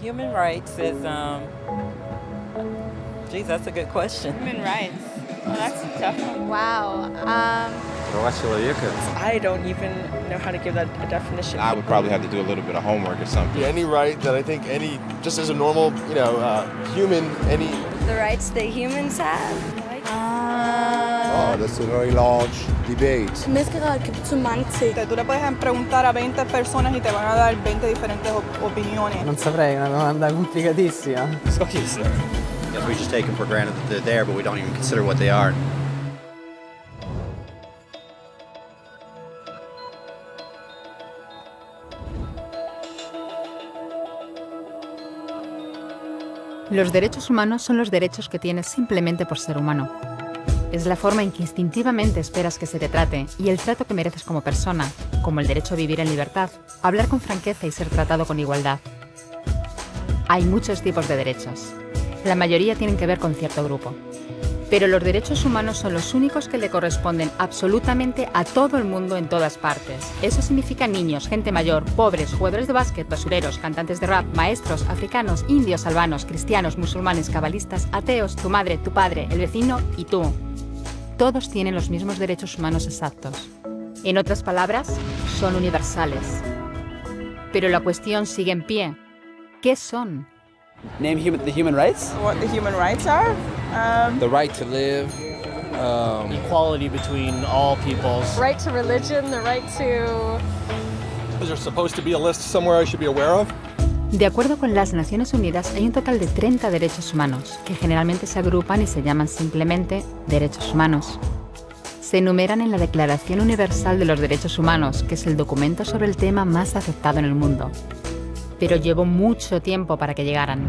Human rights is, geez, that's a good question. Human rights. Well, that's a tough one. Wow. Права человека. I don't even know how to give that a definition. I would probably have to do a little bit of homework or something. Any right that I think just as a normal, human, The rights that humans have. Oh, that's a very large debate. Menneskerettigheder kan betyde mange ting. Tú le puedes preguntar a 20 personas y te van a dar 20 diferentes opiniones. Non saprei, è una domanda complicatissima. Yes, we just take them for granted that they're there, but we don't even consider what they are. Los derechos humanos son los derechos que tienes simplemente por ser humano. Es la forma en que instintivamente esperas que se te trate y el trato que mereces como persona, como el derecho a vivir en libertad, hablar con franqueza y ser tratado con igualdad. Hay muchos tipos de derechos. La mayoría tienen que ver con cierto grupo. Pero los derechos humanos son los únicos que le corresponden absolutamente a todo el mundo en todas partes. Eso significa niños, gente mayor, pobres, jugadores de básquet, basureros, cantantes de rap, maestros, africanos, indios, albanos, cristianos, musulmanes, cabalistas, ateos, tu madre, tu padre, el vecino y tú. Todos tienen los mismos derechos humanos exactos. En otras palabras, son universales. Pero la cuestión sigue en pie. ¿Qué son? Name the human rights? What the human rights are? The right to live. Equality between all peoples. Right to religion, the right to... Is there supposed to be a list somewhere I should be aware of? De acuerdo con las Naciones Unidas, hay un total de 30 derechos humanos, que generalmente se agrupan y se llaman simplemente derechos humanos. Se enumeran en la Declaración Universal de los Derechos Humanos, que es el documento sobre el tema más aceptado en el mundo. Pero llevó mucho tiempo para que llegaran.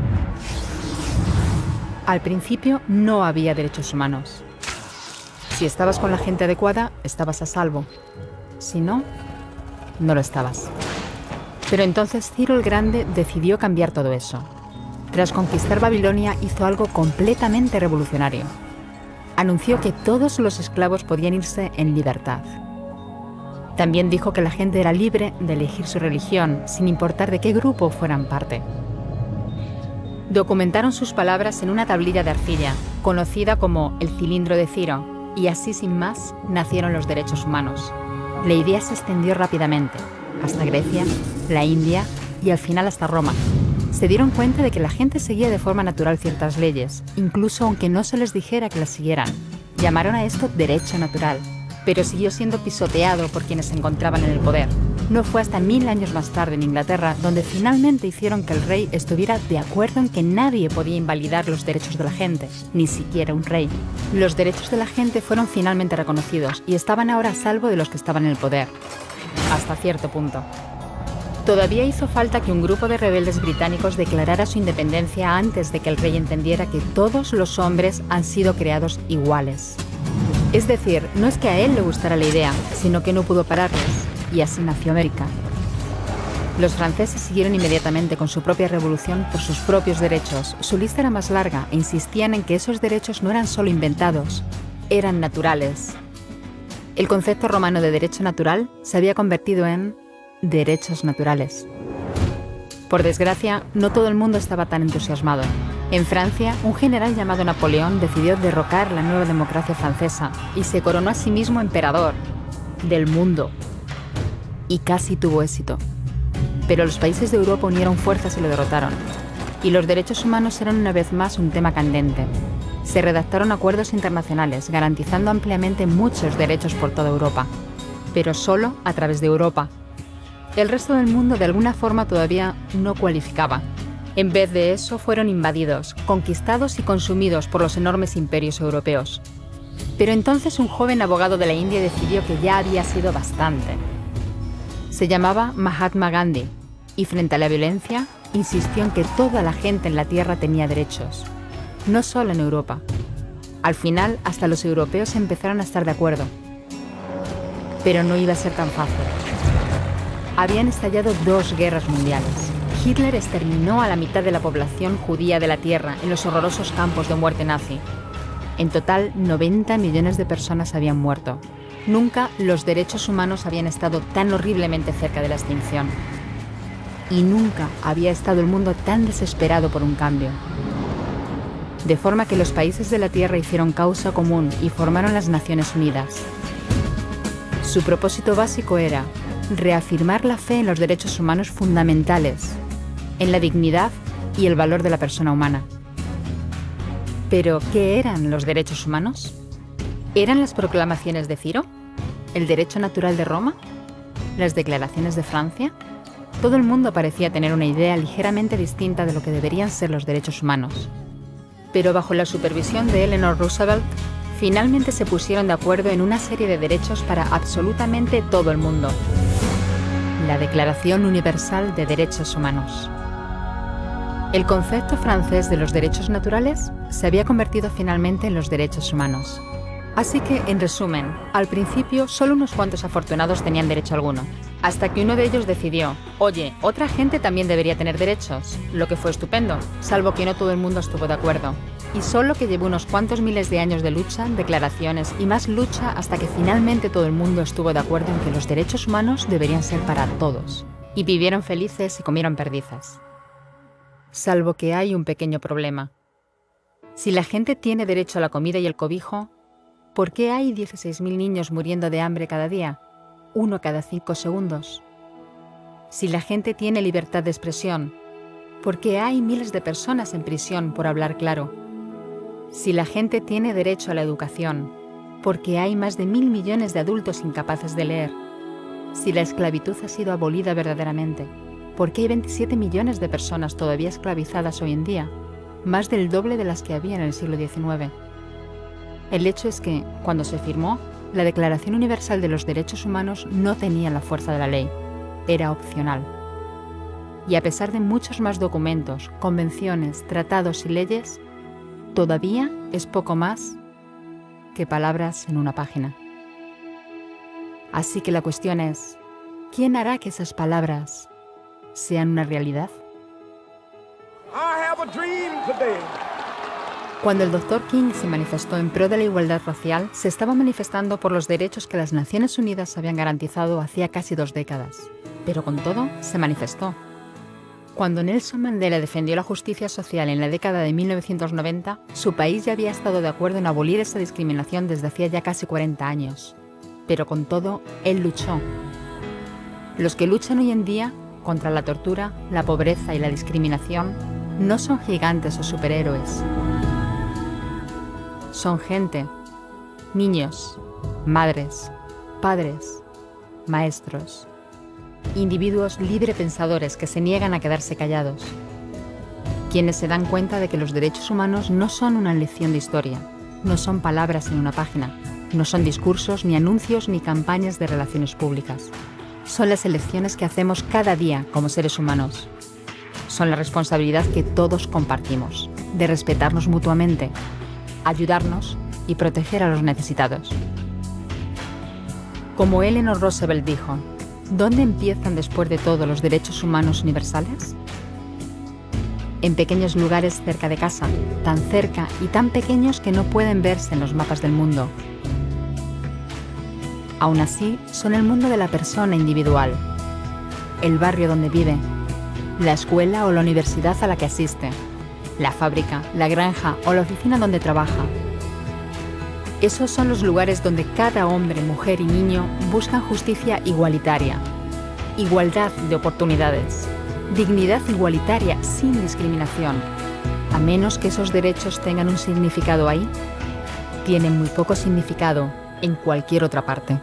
Al principio no había derechos humanos. Si estabas con la gente adecuada, estabas a salvo. Si no, no lo estabas. Pero entonces Ciro el Grande decidió cambiar todo eso. Tras conquistar Babilonia, hizo algo completamente revolucionario. Anunció que todos los esclavos podían irse en libertad. También dijo que la gente era libre de elegir su religión, sin importar de qué grupo fueran parte. Documentaron sus palabras en una tablilla de arcilla, conocida como el cilindro de Ciro, y así sin más nacieron los derechos humanos. La idea se extendió rápidamente, hasta Grecia, la India y al final hasta Roma. Se dieron cuenta de que la gente seguía de forma natural ciertas leyes, incluso aunque no se les dijera que las siguieran. Llamaron a esto derecho natural, pero siguió siendo pisoteado por quienes se encontraban en el poder. No fue hasta 1000 años más tarde en Inglaterra donde finalmente hicieron que el rey estuviera de acuerdo en que nadie podía invalidar los derechos de la gente, ni siquiera un rey. Los derechos de la gente fueron finalmente reconocidos y estaban ahora a salvo de los que estaban en el poder. Hasta cierto punto. Todavía hizo falta que un grupo de rebeldes británicos declarara su independencia antes de que el rey entendiera que todos los hombres han sido creados iguales. Es decir, no es que a él le gustara la idea, sino que no pudo pararlos, y así nació América. Los franceses siguieron inmediatamente con su propia revolución por sus propios derechos. Su lista era más larga e insistían en que esos derechos no eran solo inventados, eran naturales. El concepto romano de derecho natural se había convertido en derechos naturales. Por desgracia, no todo el mundo estaba tan entusiasmado. En Francia, un general llamado Napoleón decidió derrocar la nueva democracia francesa y se coronó a sí mismo emperador del mundo. Y casi tuvo éxito. Pero los países de Europa unieron fuerzas y lo derrotaron. Y los derechos humanos eran una vez más un tema candente. Se redactaron acuerdos internacionales garantizando ampliamente muchos derechos por toda Europa, pero solo a través de Europa. El resto del mundo de alguna forma todavía no cualificaba. En vez de eso fueron invadidos, conquistados y consumidos por los enormes imperios europeos. Pero entonces un joven abogado de la India decidió que ya había sido bastante. Se llamaba Mahatma Gandhi y frente a la violencia insistió en que toda la gente en la tierra tenía derechos, no solo en Europa. Al final, hasta los europeos empezaron a estar de acuerdo. Pero no iba a ser tan fácil. Habían estallado 2 guerras mundiales. Hitler exterminó a la mitad de la población judía de la Tierra en los horrorosos campos de muerte nazi. En total, 90 millones de personas habían muerto. Nunca los derechos humanos habían estado tan horriblemente cerca de la extinción. y nunca había estado el mundo tan desesperado por un cambio. De forma que los países de la Tierra hicieron causa común y formaron las Naciones Unidas. Su propósito básico era reafirmar la fe en los derechos humanos fundamentales, en la dignidad y el valor de la persona humana. ¿Pero qué eran los derechos humanos? ¿Eran las proclamaciones de Ciro? ¿El derecho natural de Roma? ¿Las declaraciones de Francia? Todo el mundo parecía tener una idea ligeramente distinta de lo que deberían ser los derechos humanos. Pero bajo la supervisión de Eleanor Roosevelt, finalmente se pusieron de acuerdo en una serie de derechos para absolutamente todo el mundo. La Declaración Universal de Derechos Humanos. El concepto francés de los derechos naturales se había convertido finalmente en los derechos humanos. Así que, en resumen, al principio solo unos cuantos afortunados tenían derecho alguno, hasta que uno de ellos decidió, oye, otra gente también debería tener derechos, lo que fue estupendo, salvo que no todo el mundo estuvo de acuerdo. Y solo que llevó unos cuantos miles de años de lucha, declaraciones y más lucha hasta que finalmente todo el mundo estuvo de acuerdo en que los derechos humanos deberían ser para todos. Y vivieron felices y comieron perdices. Salvo que hay un pequeño problema. Si la gente tiene derecho a la comida y el cobijo, ¿por qué hay 16.000 niños muriendo de hambre cada día? 1 cada 5 segundos. Si la gente tiene libertad de expresión, ¿por qué hay miles de personas en prisión por hablar claro? Si la gente tiene derecho a la educación, ¿por qué hay más de 1.000 millones de adultos incapaces de leer? Si la esclavitud ha sido abolida verdaderamente, ¿por qué hay 27 millones de personas todavía esclavizadas hoy en día? Más del doble de las que había en el siglo XIX. El hecho es que, cuando se firmó, la Declaración Universal de los Derechos Humanos no tenía la fuerza de la ley. Era opcional. Y a pesar de muchos más documentos, convenciones, tratados y leyes, todavía es poco más que palabras en una página. Así que la cuestión es, ¿quién hará que esas palabras sean una realidad? Cuando el Dr. King se manifestó en pro de la igualdad racial, se estaba manifestando por los derechos que las Naciones Unidas habían garantizado hacía casi 2 décadas. Pero con todo, se manifestó. Cuando Nelson Mandela defendió la justicia social en la década de 1990, su país ya había estado de acuerdo en abolir esa discriminación desde hacía ya casi 40 años. Pero con todo, él luchó. Los que luchan hoy en día contra la tortura, la pobreza y la discriminación no son gigantes o superhéroes. Son gente, niños, madres, padres, maestros, individuos librepensadores que se niegan a quedarse callados, quienes se dan cuenta de que los derechos humanos no son una lección de historia, no son palabras en una página, no son discursos, ni anuncios, ni campañas de relaciones públicas. Son las elecciones que hacemos cada día como seres humanos. Son la responsabilidad que todos compartimos, de respetarnos mutuamente, ayudarnos y proteger a los necesitados. Como Eleanor Roosevelt dijo, ¿dónde empiezan después de todo los derechos humanos universales? En pequeños lugares cerca de casa, tan cerca y tan pequeños que no pueden verse en los mapas del mundo. Aún así, son el mundo de la persona individual, el barrio donde vive, la escuela o la universidad a la que asiste, la fábrica, la granja o la oficina donde trabaja. Esos son los lugares donde cada hombre, mujer y niño buscan justicia igualitaria, igualdad de oportunidades, dignidad igualitaria sin discriminación. A menos que esos derechos tengan un significado ahí, tienen muy poco significado en cualquier otra parte.